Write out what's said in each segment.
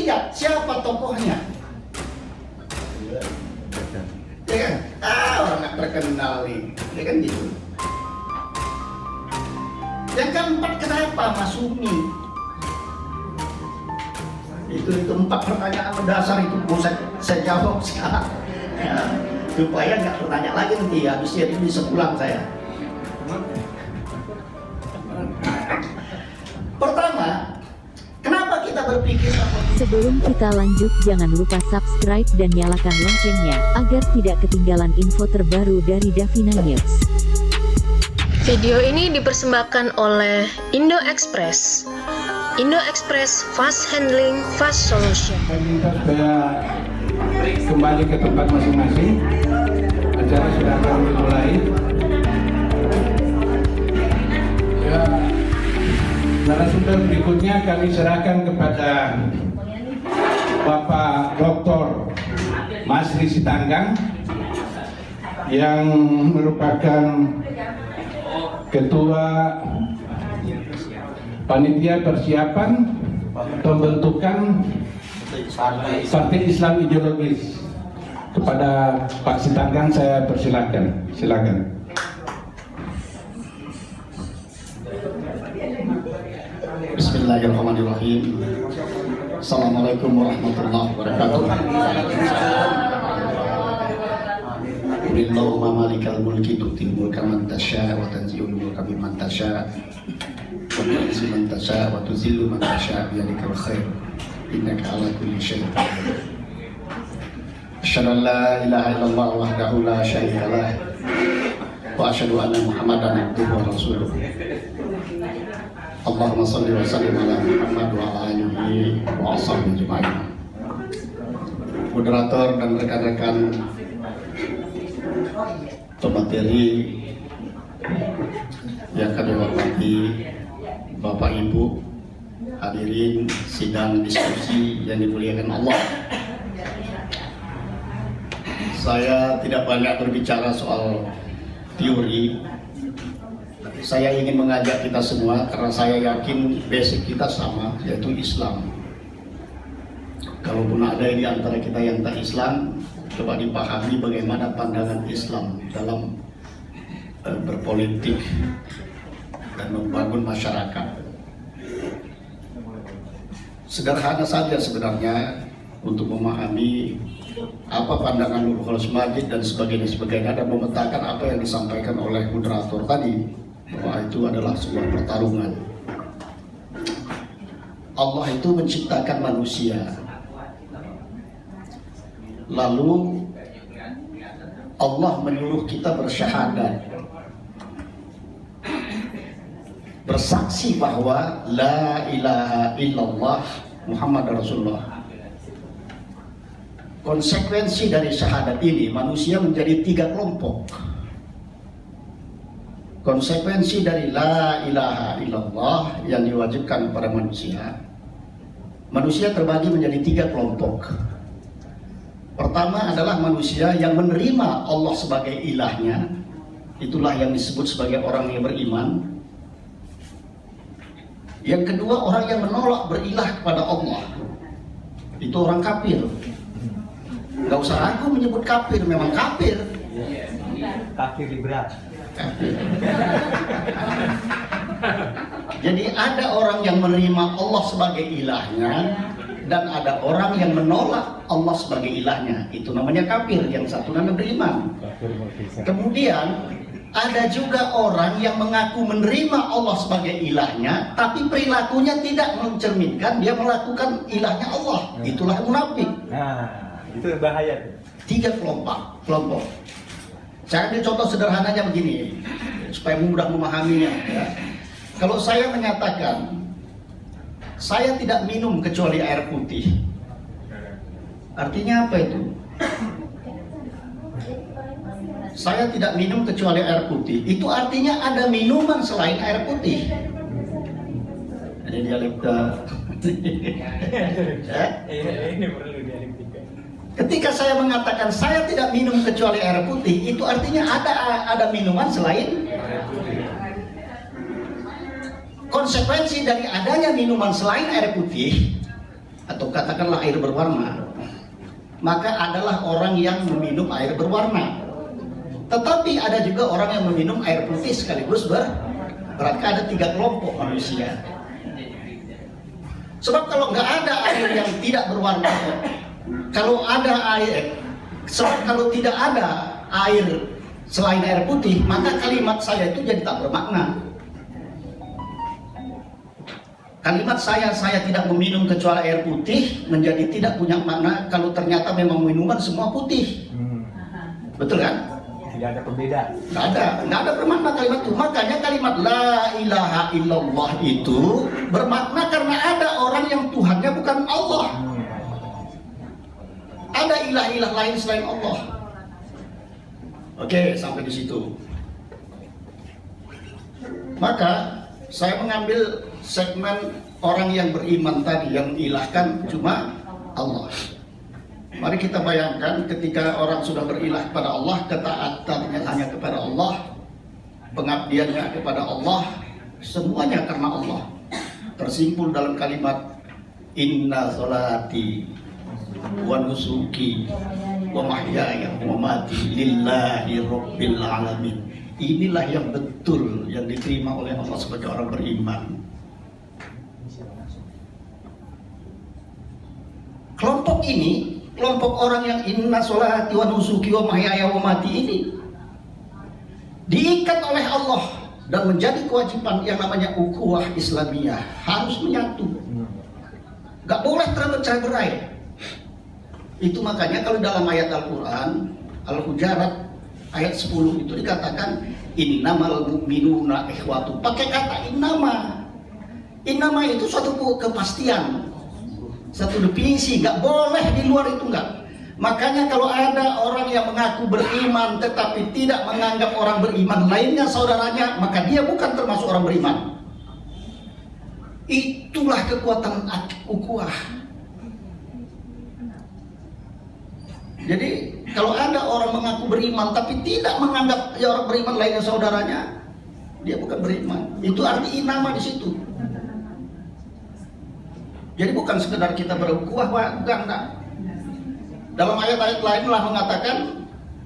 ketiga, siapa tokohnya? Ya kan? Orang nggak terkenal nih, ya kan gitu. Yang keempat, kenapa Masyumi? Itu 4 pertanyaan mendasar itu mau saya jawab sekarang. Ya, supaya nggak bertanya lagi nanti habisnya ini sepulang saya. Pertama, kenapa kita berpikir Sebelum kita lanjut, jangan lupa subscribe dan nyalakan loncengnya, agar tidak ketinggalan info terbaru dari Davina News. Video ini dipersembahkan oleh Indo Express. Indo Express Fast Handling, Fast Solution. Saya minta supaya kembali ke tempat masing-masing. Acara sudah akan dimulai. Ya, narasumber berikutnya kami serahkan kepada Bapak Dr. Masri Sitanggang yang merupakan Ketua Panitia Persiapan Pembentukan Partai Islam Ideologis. Kepada Pak Sitanggang saya persilakan. Silakan. Bismillahirrahmanirrahim. Assalamualaikum warahmatullahi wabarakatuh. Qulillahumma malikal mulki tu'til mulka man tasya' wa tanzi'ul mulka mimman tasya' wa tu'izzu man tasya' wa tuzillu man tasya' biyadikal khair innaka 'ala kulli syai'in qadir. Asyhadu an la ilaha illallah wahdahu la syarika lah wa asyhadu anna Muhammadan abduhu wa rasuluh. Allahumma shalli wa sallim ala Muhammad wa ala alihi wa ashabihi ajma'in. Moderator dan rekan-rekan pemateri yang kami hormati, Bapak Ibu, hadirin sidang diskusi yang dimuliakan Allah. Saya tidak banyak berbicara soal teori. Saya ingin mengajak kita semua karena saya yakin basic kita sama, yaitu Islam. Kalaupun ada di antara kita yang tak Islam, coba dipahami bagaimana pandangan Islam dalam berpolitik dan membangun masyarakat. Sederhana saja sebenarnya untuk memahami apa pandangan Nurul Majid dan sebagainya dan memetakan apa yang disampaikan oleh moderator tadi, bahwa itu adalah sebuah pertarungan. Allah itu menciptakan manusia, lalu Allah menyuruh kita bersyahadat, bersaksi bahwa la ilaha illallah Muhammad Rasulullah. Konsekuensi dari syahadat ini, manusia menjadi 3 kelompok. Konsekuensi dari la ilaha illallah yang diwajibkan kepada manusia, manusia terbagi menjadi 3 kelompok. Pertama adalah manusia yang menerima Allah sebagai ilahnya, itulah yang disebut sebagai orang yang beriman. Yang kedua, orang yang menolak berilah kepada Allah, itu orang kafir. Nggak usah ragu menyebut kafir, memang kafir. Kafir liberal. Jadi ada orang yang menerima Allah sebagai ilahnya dan ada orang yang menolak Allah sebagai ilahnya, itu namanya kafir. Yang satu namanya beriman. Kemudian ada juga orang yang mengaku menerima Allah sebagai ilahnya, tapi perilakunya tidak mencerminkan dia melakukan ilahnya Allah. Itulah munafik. Nah, itu bahaya tuh. 3 kelompok. Saya ambil contoh sederhananya begini, supaya mudah memahaminya. Ya. Kalau saya menyatakan saya tidak minum kecuali air putih, artinya apa itu? Saya tidak minum kecuali air putih, itu artinya ada minuman selain air putih. Ada dialektika. Ini perlu dialektika. Ketika saya mengatakan saya tidak minum kecuali air putih, itu artinya ada minuman selain. Konsekuensi dari adanya minuman selain air putih, atau katakanlah air berwarna, maka adalah orang yang meminum air berwarna. Tetapi ada juga orang yang meminum air putih sekaligus berarti ada 3 kelompok manusia. Sebab kalau nggak ada air yang tidak berwarna, kalau ada air, sebab kalau tidak ada air selain air putih, maka kalimat saya itu jadi tak bermakna. Kalimat saya tidak meminum kecuali air putih menjadi tidak punya makna kalau ternyata memang minuman semua putih. Betul kan? Tidak ada pembeda. Nggak ada bermakna kalimat itu. Makanya kalimat la ilaha illallah itu bermakna karena ada orang yang Tuhannya bukan Allah. Ada ilah-ilah lain selain Allah. Oke, sampai di situ. Maka saya mengambil segmen orang yang beriman tadi, yang mengilahkan cuma Allah. Mari kita bayangkan ketika orang sudah berilah kepada Allah, ketaatannya hanya kepada Allah, pengabdiannya kepada Allah, semuanya karena Allah. Tersimpul dalam kalimat inna sholati wa nusuki wa mahyaya wa mamati lillahi rabbil alamin. Inilah yang betul yang diterima oleh Allah sebagai orang beriman. Kelompok ini, kelompok orang yang inna sholati wa nusuki wa mahyaya wa mamati ini diikat oleh Allah dan menjadi kewajiban yang namanya ukhuwah Islamiyah, harus menyatu. Gak boleh terpecah berai. Itu makanya kalau dalam ayat Al-Quran Al-Hujarat ayat 10 itu dikatakan innamal mu'minuna ikhwatu. Pakai kata innama. Innama itu suatu kepastian, satu definisi, nggak boleh di luar itu, nggak. Makanya kalau ada orang yang mengaku beriman tetapi tidak menganggap orang beriman lainnya saudaranya, maka dia bukan termasuk orang beriman. Itulah kekuatan ukhuwah. Jadi kalau ada orang mengaku beriman tapi tidak menganggap ya orang beriman lainnya saudaranya, dia bukan beriman. Itu arti inama di situ. Jadi bukan sekedar kita berukhuwah, bukan, enggak. Dalam ayat-ayat lain lah mengatakan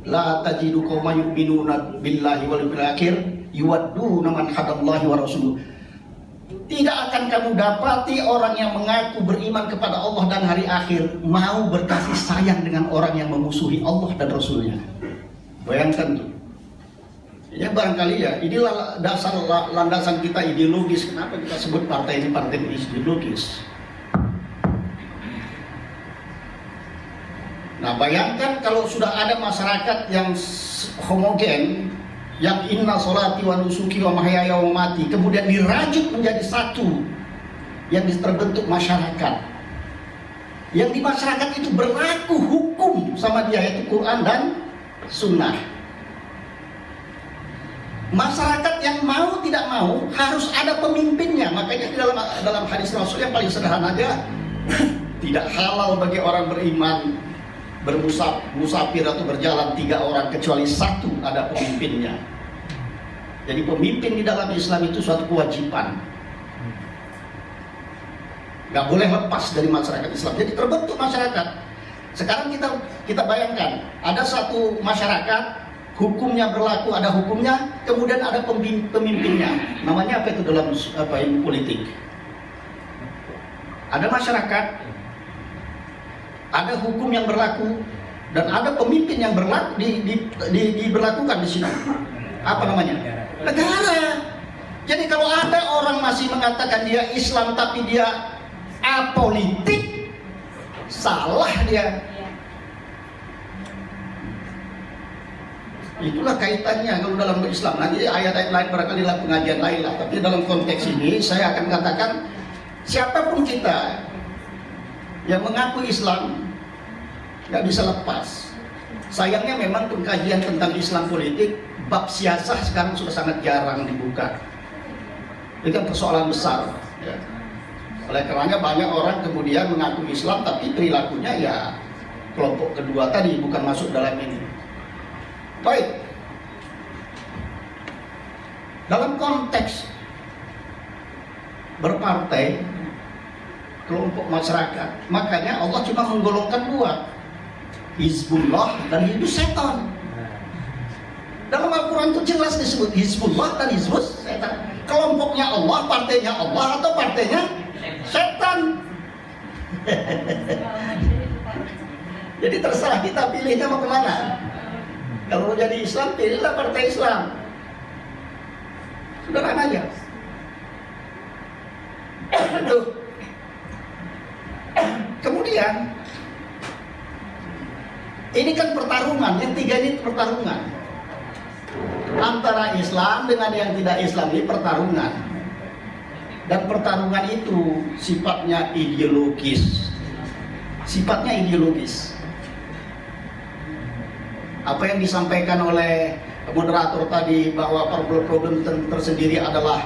la tajidu qauman yu'minuna billahi wal yawmil akhir yuwadduna man hadallahi wa rasuluh. Tidak akan kamu dapati orang yang mengaku beriman kepada Allah dan hari akhir mau berkasih sayang dengan orang yang memusuhi Allah dan Rasulnya. Bayangkan tuh. Ya barangkali ya, inilah dasar landasan kita ideologis. Kenapa kita sebut partai ini partai ideologis? Nah bayangkan kalau sudah ada masyarakat yang homogen, yang inna sholati wa nusuki wa mahyaya wa mamati, kemudian dirajut menjadi satu, yang terbentuk masyarakat, yang di masyarakat itu berlaku hukum sama dia, yaitu Quran dan Sunnah. Masyarakat yang mau tidak mau harus ada pemimpinnya. Makanya di dalam hadis Rasul yang paling sederhana aja, tidak halal bagi orang beriman bermusafir atau berjalan 3 orang kecuali 1 ada pemimpinnya. Jadi pemimpin di dalam Islam itu suatu kewajiban, nggak boleh lepas dari masyarakat Islam. Jadi terbentuk masyarakat. Sekarang kita bayangkan ada satu masyarakat, hukumnya berlaku, ada hukumnya, kemudian ada pemimpinnya. Namanya apa itu dalam ilmu politik? Ada masyarakat, ada hukum yang berlaku, dan ada pemimpin yang berlaku diberlakukan di sini. Apa namanya? Negara. Jadi kalau ada orang masih mengatakan dia Islam tapi dia apolitik, salah dia. Itulah kaitannya kalau dalam Islam. Nanti ayat-ayat lain barangkali dalam pengajian lain lah. Tapi dalam konteks ini saya akan katakan siapapun kita yang mengaku Islam nggak bisa lepas. Sayangnya memang pengkajian tentang Islam politik, bab siasah sekarang sudah sangat jarang dibuka. Itu kan persoalan besar. Ya. Oleh karenanya banyak orang kemudian mengaku Islam tapi perilakunya ya kelompok kedua tadi, bukan masuk dalam ini. Baik. Dalam konteks berpartai, kelompok masyarakat. Makanya Allah cuma menggolongkan dua, Hizbullah dan Hizbus Setan. Dalam Al-Quran itu jelas disebut Hizbullah dan Hizbus Setan. Kelompoknya Allah, partainya Allah atau partainya setan. Jadi terserah kita pilihnya mau kemana. Kalau mau jadi Islam, pilihlah partai Islam. Sederhana aja. Itu. Kemudian ini kan pertarungan, yang tiga ini pertarungan antara Islam dengan yang tidak Islam, ini pertarungan. Dan pertarungan itu sifatnya ideologis. Sifatnya ideologis. Apa yang disampaikan oleh moderator tadi bahwa problem tersendiri adalah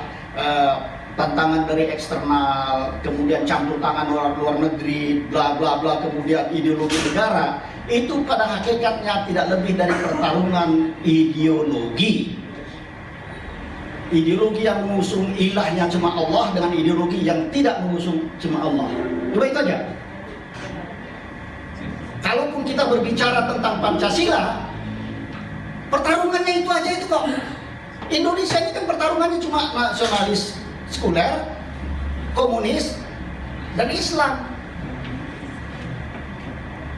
tantangan dari eksternal, kemudian campur tangan luar negeri, bla bla bla, kemudian ideologi negara, itu pada hakikatnya tidak lebih dari pertarungan ideologi. Ideologi yang mengusung ilahnya cuma Allah dengan ideologi yang tidak mengusung cuma Allah. Coba itu aja. Kalaupun kita berbicara tentang Pancasila, pertarungannya itu aja itu kok. Indonesia ini kan pertarungannya cuma nasionalis sekuler, komunis, dan Islam.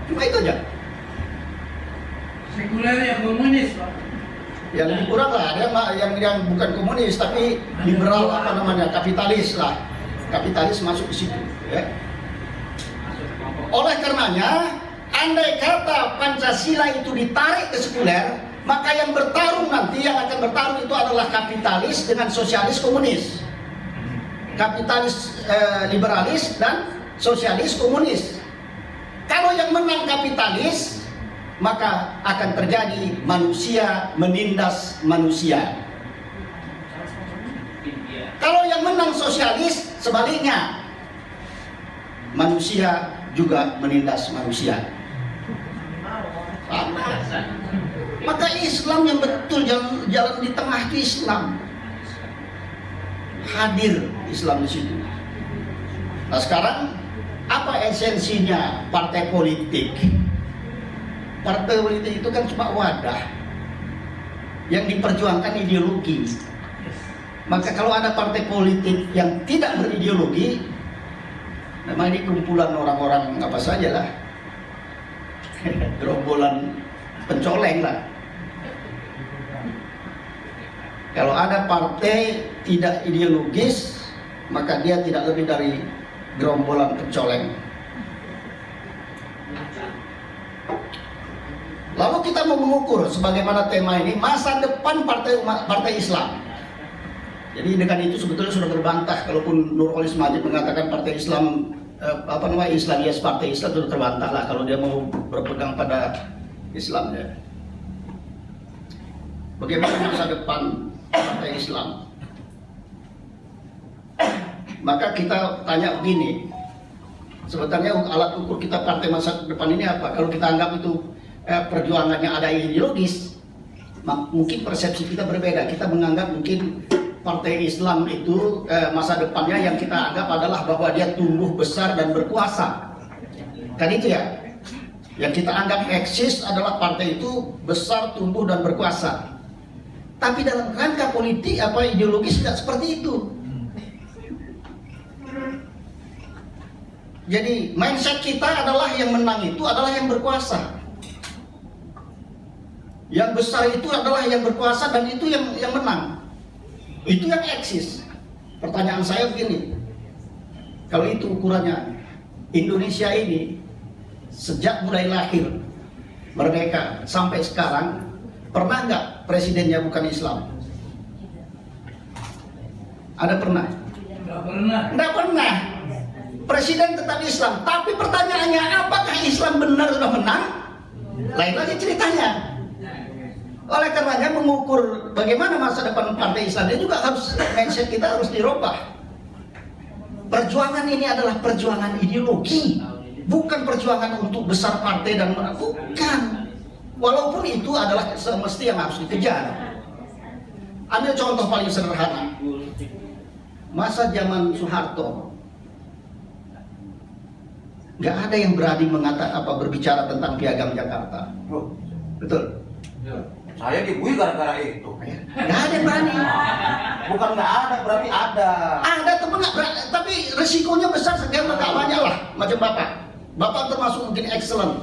Cuma itu aja. Sekuler yang komunis, Pak. Ya lebih kurang lah, ada yang bukan komunis tapi liberal, apa namanya, kapitalis lah. Kapitalis masuk di situ. Ya. Oleh karenanya, andai kata Pancasila itu ditarik ke sekuler, maka yang bertarung nanti, yang akan bertarung itu adalah kapitalis dengan sosialis komunis. Kapitalis liberalis dan sosialis komunis. Kalau yang menang kapitalis, maka akan terjadi manusia menindas manusia. Kalau yang menang sosialis, sebaliknya, manusia juga menindas manusia. Sama. Maka Islam yang betul, jalan di tengah itu Islam. Hadir Islam di situ. Nah sekarang apa esensinya partai politik? Partai politik itu kan cuma wadah yang diperjuangkan ideologi. Maka kalau ada partai politik yang tidak berideologi, memang ini kumpulan orang-orang apa saja lah, gerombolan pencoleng lah. Kalau ada partai tidak ideologis, maka dia tidak lebih dari gerombolan pencoleng. Lalu kita mau mengukur sebagaimana tema ini, masa depan partai Islam. Jadi dengan itu sebetulnya sudah terbantah. Kalaupun Nurholis Majid mengatakan partai Islam, Islamiyas partai Islam, sudah terbantah lah kalau dia mau berpegang pada Islam ya. Bagaimana masa depan partai Islam? Maka kita tanya begini, sebetulnya alat ukur kita partai masa depan ini apa? Kalau kita anggap itu perjuangannya ada ideologis, mungkin persepsi kita berbeda. Kita menganggap mungkin partai Islam itu masa depannya yang kita anggap adalah bahwa dia tumbuh besar dan berkuasa. Kan itu ya? Yang kita anggap eksis adalah partai itu besar, tumbuh dan berkuasa. Tapi dalam rangka politik ideologis tidak seperti itu. Jadi mindset kita adalah yang menang itu adalah yang berkuasa. Yang besar itu adalah yang berkuasa dan itu yang menang. Itu yang eksis. Pertanyaan saya begini, kalau itu ukurannya, Indonesia ini sejak mulai lahir merdeka sampai sekarang, pernah nggak presidennya bukan Islam? Ada pernah? Nggak pernah. Nggak pernah. Presiden tetap Islam. Tapi pertanyaannya, apakah Islam benar sudah menang? Lain lagi ceritanya. Oleh karenanya mengukur bagaimana masa depan partai Islam, dia juga harus, mindset kita harus dirubah. Perjuangan ini adalah perjuangan ideologi, bukan perjuangan untuk besar partai dan bukan. Walaupun itu adalah semesti yang harus dikejar. Ambil contoh paling sederhana, masa zaman Soeharto, nggak ada yang berani berbicara tentang Piagam Jakarta. Betul? Saya dibui gara-gara itu. Nggak ada yang berani. Bukan nggak ada, berarti ada. Ada tapi resikonya besar sekali, nggak banyak lah. Macam Bapak termasuk mungkin excellent.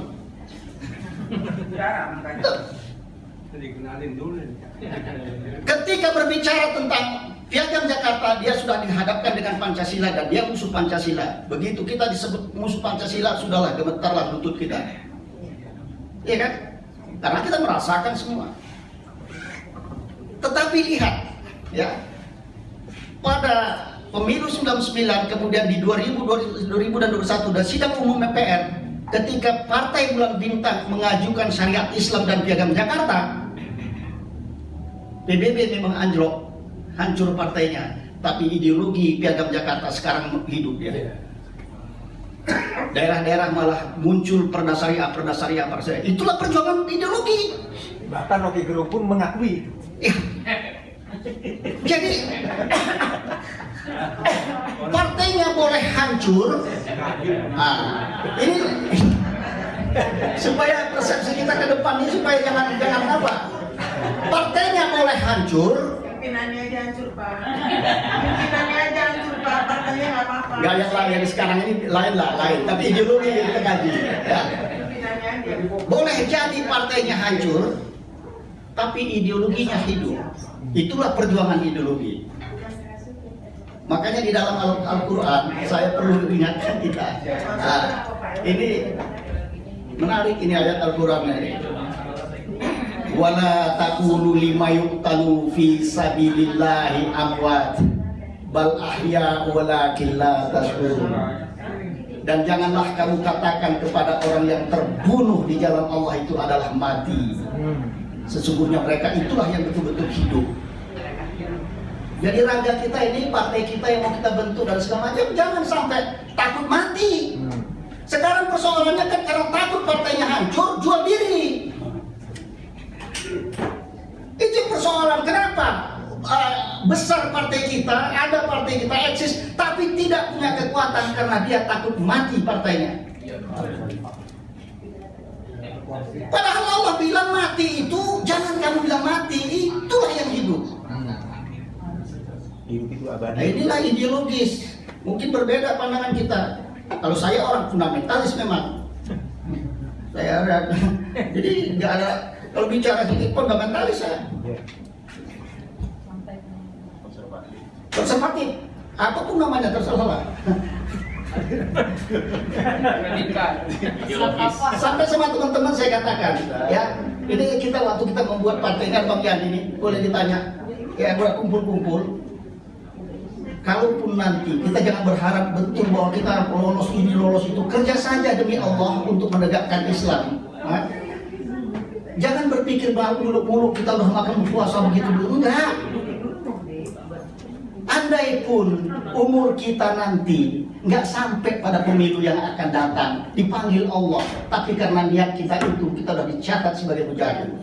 Ketika berbicara tentang Piagam Jakarta, dia sudah dihadapkan dengan Pancasila dan dia musuh Pancasila. Begitu kita disebut musuh Pancasila, sudahlah gemetarlah lutut kita. Iya kan? Karena kita merasakan semua. Tetapi lihat, ya, pada pemilu 99, kemudian di 2021 dan sidang umum MPR, ketika Partai Bulan Bintang mengajukan syariat Islam dan Piagam Jakarta, PBB memang anjlok, hancur partainya, tapi ideologi Piagam Jakarta sekarang hidup ya. Daerah-daerah malah muncul perda syariah. Itulah perjuangan ideologi. Bahkan Rocky Gerung pun mengakui. Ya. Jadi partainya boleh hancur. Nah, ini supaya persepsi kita ke depan ini supaya jangan apa. Partainya boleh hancur. Pimpinannya aja hancur, Pak. Pimpinannya aja hancur, Pak. Partainya nggak apa-apa. Gak yang lain sekarang ini lain. Tapi ideologi yang kita kaji. Ya. Pimpinannya aja. Boleh jadi partainya hancur, tapi ideologinya hidup. Itulah perjuangan ideologi. Makanya di dalam Al-Quran saya perlu ingatkan kita. Nah, ini menarik ini ayat Al-Quran ini. Wala taqulu lima yuqtalu fi sabilillahi amwat bal ahya walakin la tashurun. Dan janganlah kamu katakan kepada orang yang terbunuh di jalan Allah itu adalah mati. Sesungguhnya mereka itulah yang betul-betul hidup. Jadi raga kita ini, partai kita yang mau kita bentuk dan segala macam, jangan sampai takut mati. Sekarang persoalannya kan karena takut partainya hancur, jual diri. Itu persoalan. Kenapa besar partai kita, ada partai kita eksis, tapi tidak punya kekuatan karena dia takut mati partainya. Padahal Allah bilang mati itu, jangan kamu bilang mati, itulah yang hidup. Hidup itu abadi. Nah, inilah ideologis. Mungkin berbeda pandangan kita. Kalau saya orang fundamentalis memang. Saya ada, jadi nggak ada. Kalau bicara sedikit fundamentalis saya. Konservatif. Apapun namanya terserah. Sampai sama teman-teman saya katakan, ya, ini kita waktu kita membuat partainya Bang Yan ini, boleh ditanya, ya udah kumpul-kumpul. Kalaupun nanti kita jangan berharap betul bahwa kita lolos ini lolos itu, kerja saja demi Allah untuk menegakkan Islam. Nah, jangan berpikir bahwa muluk-muluk kita udah makan puasa begitu dulu, enggak. Andai pun umur kita nanti nggak sampai pada pemilu yang akan datang, dipanggil Allah, tapi karena niat kita itu, kita udah dicatat sebagai mujahid.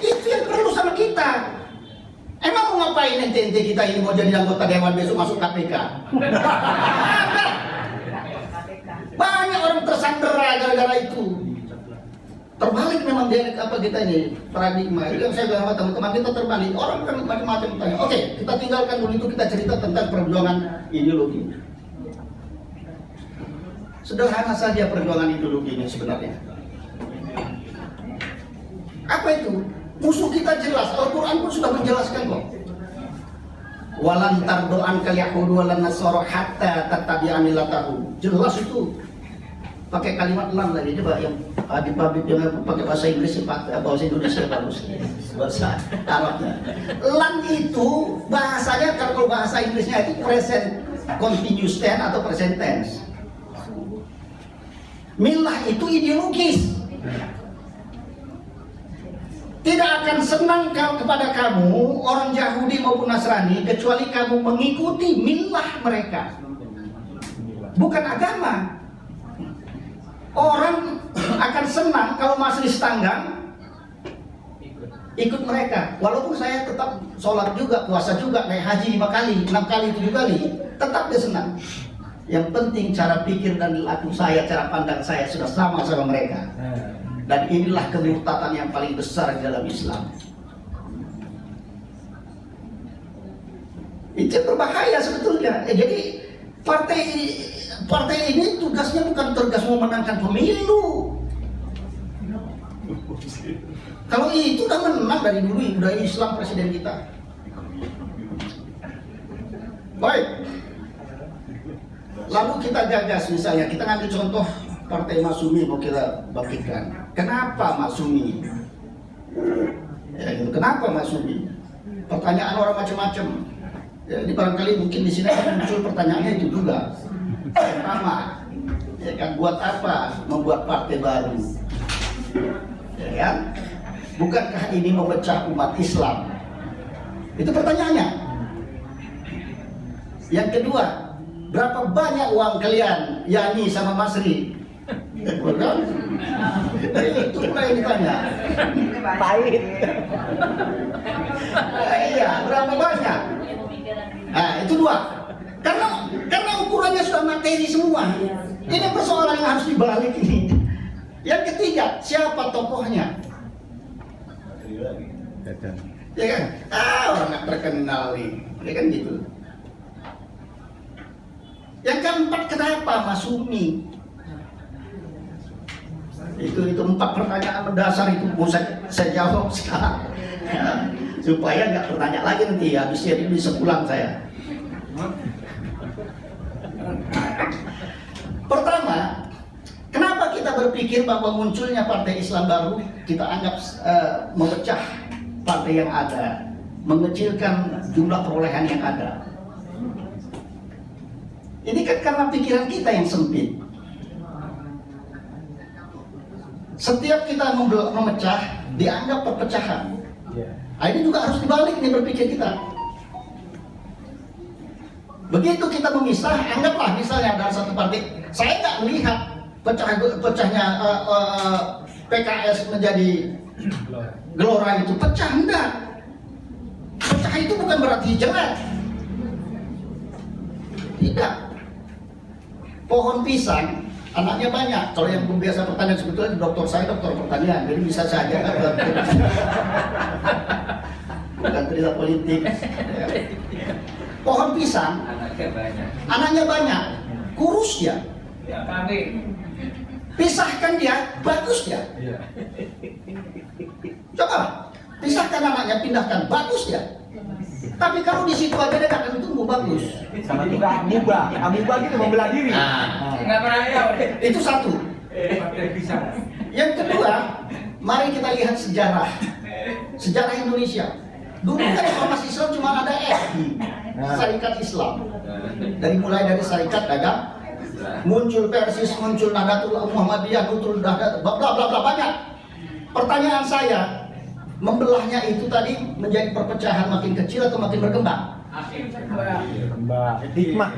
Itu yang perlu sama kita. Emang mau ngapain ente kita ini mau jadi anggota dewan besok masuk KPK? Banyak orang tersandera gara-gara itu. Terbalik memang dia apa kita ini paradigma. Itu yang saya bilang sama teman-teman kita terbalik. Orang kan macam-macam tanya. Oke, kita tinggalkan dulu itu, kita cerita tentang perjuangan ideologi. Sederhana saja perjuangan ideologi ini sebenarnya. Apa itu? Musuh kita jelas. Al-Quran pun sudah menjelaskan kok. Walan tardo'an kal yahudu walan nasara hatta tattabi'a millatahum. Jelas itu. Pakai kalimat lan lagi, coba yang Habib yang pakai bahasa Inggris, bahasa Indonesia bagus, bahasa Arabnya. Lan itu bahasanya, kalau bahasa Inggrisnya itu present continuous tense atau present tense. Milah itu ideologis. Tidak akan senang kepada kamu orang Yahudi maupun Nasrani kecuali kamu mengikuti milah mereka, bukan agama. Orang akan senang kalau majelis tanggang ikut mereka. Walaupun saya tetap sholat juga, puasa juga, naik haji 5 kali, 6 kali, 7 kali, tetap dia senang. Yang penting cara pikir dan laku saya, cara pandang saya sudah sama mereka. Dan inilah kemurtatan yang paling besar di dalam Islam. Itu berbahaya sebetulnya. Jadi partai ini tugasnya bukan tugas memenangkan pemilu. Kalau itu udah menang dari dulu, udah Islam presiden kita. Baik. Lalu kita gagas misalnya, kita ngambil contoh Partai Masyumi mau kita bangkitkan. Kenapa Masyumi? Ya, gitu. Kenapa Masyumi? Pertanyaan orang macam-macam. Ya, ini barangkali mungkin di sini muncul pertanyaannya itu juga. Pertama, ya kan, buat apa membuat partai baru? Ya kan? Bukankah ini memecah umat Islam? Itu pertanyaannya. Yang kedua, berapa banyak uang kalian, Yani sama Masri? Bukan? Itu mulai ditanya. Pahit. Iya, berapa banyak? Nah, itu dua. Karena ukurannya sudah materi semua. Ini persoalan yang harus dibalik ini. Yang ketiga, siapa tokohnya? Ya kan? Orang nggak terkenal nih, ya kan gitu. Yang keempat, kenapa Masyumi? Itu 4 pertanyaan mendasar itu mau saya jawab sekarang. Ya, supaya nggak bertanya lagi nanti, habisnya ini bisa pulang saya. Pertama, kenapa kita berpikir bahwa munculnya partai Islam baru kita anggap memecah partai yang ada, mengecilkan jumlah perolehan yang ada? Ini kan karena pikiran kita yang sempit. Setiap kita memecah, dianggap perpecahan. Nah, ini juga harus dibalik nih berpikir kita. Begitu kita memisah, anggaplah misalnya dalam satu partai, saya nggak melihat pecahnya PKS menjadi Gelora itu pecah, enggak. Pecah itu bukan berarti jelek. Tidak. Pohon pisang anaknya banyak. Kalau yang biasa pertanian sebetulnya dokter saya dokter pertanian, jadi bisa saja bukan cerita politik. Ya. Pohon pisang anaknya banyak, kurus dia. Pisahkan dia, bagus dia. Coba pisahkan anaknya, pindahkan, bagus dia. Tapi kalau di situ aja dia akan tumbuh bagus. Sama juga amuba gitu membelah diri. Nggak pernah tahu. Itu satu. Yang kedua, mari kita lihat sejarah Indonesia. Dulu kan ormas Islam cuma ada SI, Syarikat Islam. Mulai dari Syarikat Dagang, muncul Persis, muncul Nahdlatul Muhammadiyah, muncul Nahdlatul bla bla bla banyak. Pertanyaan saya, membelahnya itu tadi menjadi perpecahan makin kecil atau makin berkembang? Hikmah.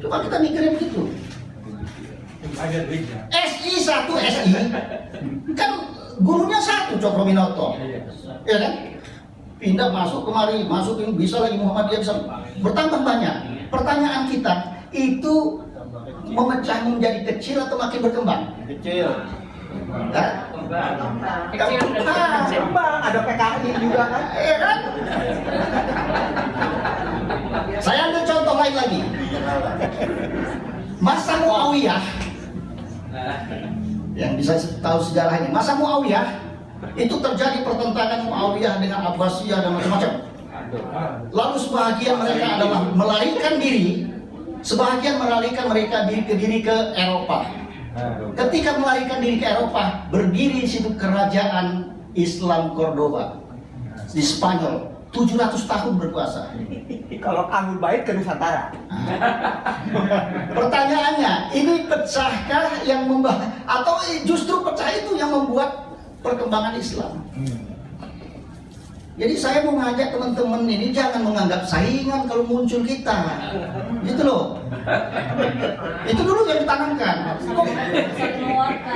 Coba kita mikirin gitu. SI satu SI kan gurunya satu, Cokroaminoto, ya kan? Pindah masuk kemari, masukin bisa lagi Muhammadiyah, bisa bertambah banyak. Pertanyaan kita, itu memecah menjadi kecil atau makin berkembang? Kecil. Berkembang, ada PKI juga kan? Iya kan? Saya ambil contoh lain lagi. Masa Muawiyah, yang bisa tahu sejarah ini, masa Muawiyah itu terjadi pertentangan Muawiyah dengan Abbasiyah dan macam-macam. Lalu sebahagian mereka adalah melarikan diri, sebahagian melarikan mereka diri ke Eropa. Ketika melarikan diri ke Eropa, berdiri di situ kerajaan Islam Cordoba di Spanyol, 700 tahun berkuasa. Kalau anggur baik ke Nusantara. Pertanyaannya, ini pecahkah yang atau justru pecah itu yang membuat perkembangan Islam? Jadi saya mau ngajak teman-teman ini jangan menganggap saingan kalau muncul kita, gitu loh. Itu dulu yang ditanamkan.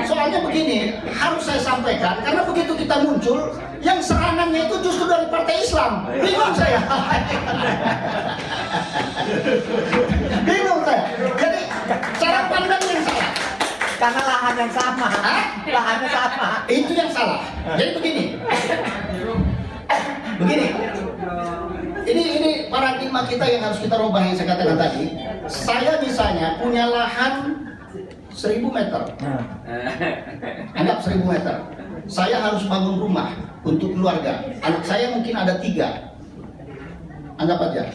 Soalnya begini, harus saya sampaikan karena begitu kita muncul Yang serangannya itu justru dari partai Islam. Bingung saya. Bingung saya. Jadi cara pandang yang salah. Karena lahan yang sama. Lahannya sama. Itu yang salah. Jadi begini. Ini paradigma kita yang harus kita rubah yang saya katakan tadi. Saya misalnya punya lahan 1000 meter. Anggap 1000 meter. Saya harus bangun rumah untuk keluarga. Anak saya mungkin ada 3. Anggap aja.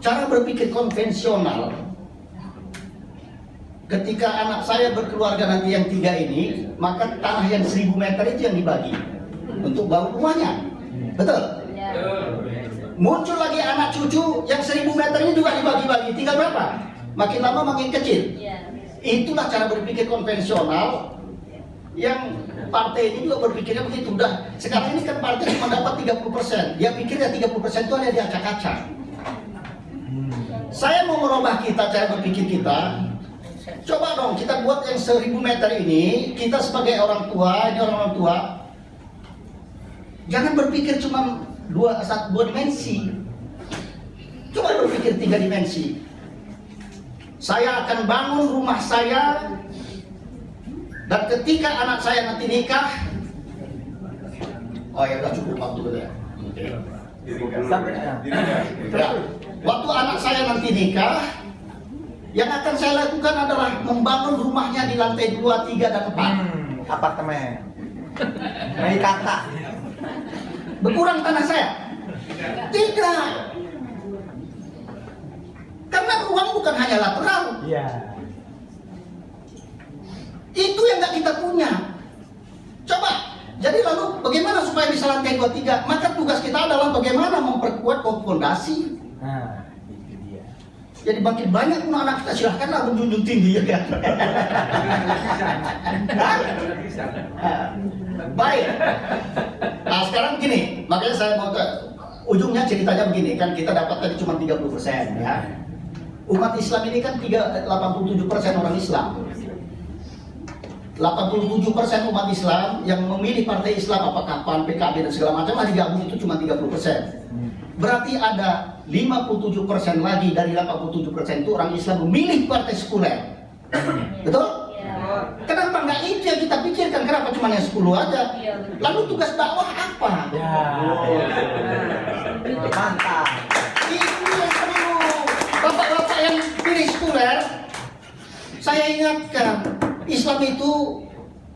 Cara berpikir konvensional, ketika anak saya berkeluarga nanti yang 3 ini, maka tanah yang 1000 meter itu yang dibagi untuk bangun rumahnya. Betul? Muncul lagi anak cucu yang 1000 meter ini juga dibagi-bagi. Tinggal berapa? Makin lama makin kecil. Itulah cara berpikir konvensional yang partai ini juga berpikirnya begitu. Udah, sekarang ini kan partai cuma dapat 30%. Dia pikirnya 30% itu ada di acak-acak. Saya mau merubah cara berpikir kita. Coba dong kita buat yang 1000 meter ini, kita sebagai orang tua, ini orang tua, jangan berpikir cuma dua dimensi. Coba berpikir 3 dimensi. Saya akan bangun rumah saya, dan ketika anak saya nanti nikah, oh ya udah cukup waktu dulu ya. Ya. Waktu anak saya nanti nikah, yang akan saya lakukan adalah membangun rumahnya di lantai 2, 3, dan 4. Apartemen. Naik kata. Berkurang tanah saya? Tidak. Karena ruang bukan hanya lateral. Iya. Itu yang nggak kita punya. Coba. Jadi lalu bagaimana supaya bisa lantai 2, 3? Maka tugas kita adalah bagaimana memperkuat fondasi. Nah, itu dia. Jadi makin banyak pun anak kita, silahkanlah menjunjung tinggi ya kan. Baik. Nah sekarang gini, makanya saya mau ke ujungnya ceritanya begini, kan kita dapat tadi cuma 30% ya. Umat Islam ini kan 87% orang Islam. 87% umat Islam yang memilih partai Islam, apakah PAN, PKB dan segala macam, digabung itu cuma 30%. Berarti ada 57% lagi dari 87% itu orang Islam memilih partai sekuler. Betul? Kenapa nggak itu yang kita pikirkan? Kenapa cuma yang 10 aja? Lalu tugas dakwah apa? Ya. Mantap. Itu yang perlu. Bapak-bapak yang pilih sekuler, saya ingatkan, Islam itu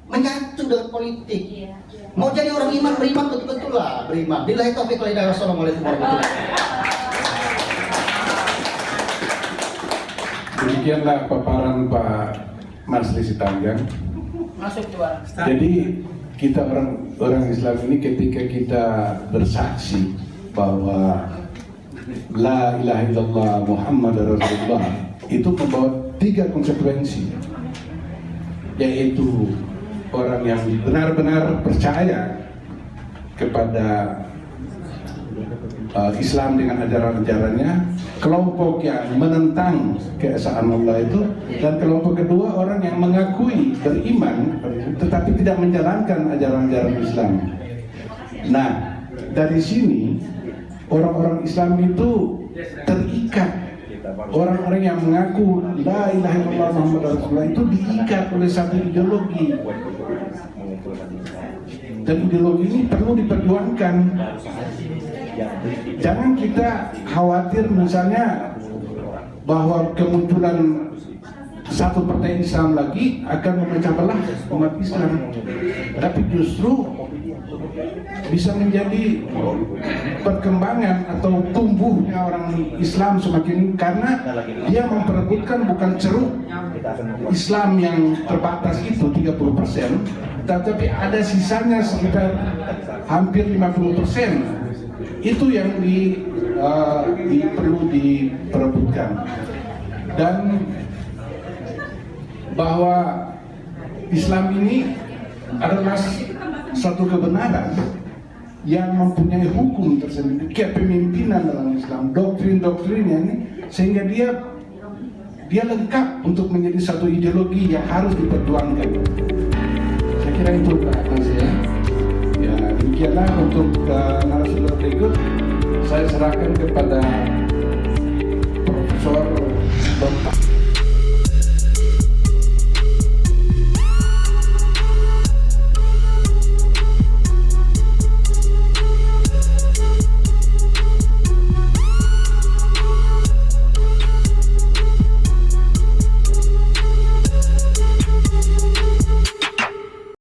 menyatu dengan politik. Mau jadi orang iman, beriman betul-betul lah, beriman. Billahi taufiq wal hidayah. Wassalamualaikum warahmatullahi wabarakatuh. Demikianlah paparan Pak Marsli Sitanggang. Masuk tuan. Jadi kita orang Islam ini ketika kita bersaksi bahwa La ilaha illallah Muhammad Rasulullah, itu membawa 3 konsekuensi, yaitu orang yang benar-benar percaya kepada Islam dengan ajaran-ajarannya, kelompok yang menentang keesaan Allah itu, dan kelompok kedua orang yang mengakui beriman tetapi tidak menjalankan ajaran-ajaran Islam. Nah, dari sini orang-orang Islam itu terikat. Orang-orang yang mengaku La ilaha illallah Muhammad Rasulullah itu diikat oleh satu ideologi. Dan ideologi ini perlu diperjuangkan. Jangan kita khawatir misalnya bahwa kemunculan satu partai Islam lagi akan memecah belah umat Islam, tapi justru bisa menjadi perkembangan atau tumbuhnya orang Islam semakin, karena dia memperebutkan bukan ceruk Islam yang terbatas itu 30%, tetapi ada sisanya sekitar hampir 50%. Itu yang perlu diperebutkan, dan bahwa Islam ini adalah satu kebenaran yang mempunyai hukum tersendiri, kepemimpinan dalam Islam, doktrin-doktrinnya ini, sehingga dia lengkap untuk menjadi satu ideologi yang harus diperjuangkan. Saya kira itu Pak Mas ya. Demikianlah untuk narasumber berikut saya serahkan kepada Profesor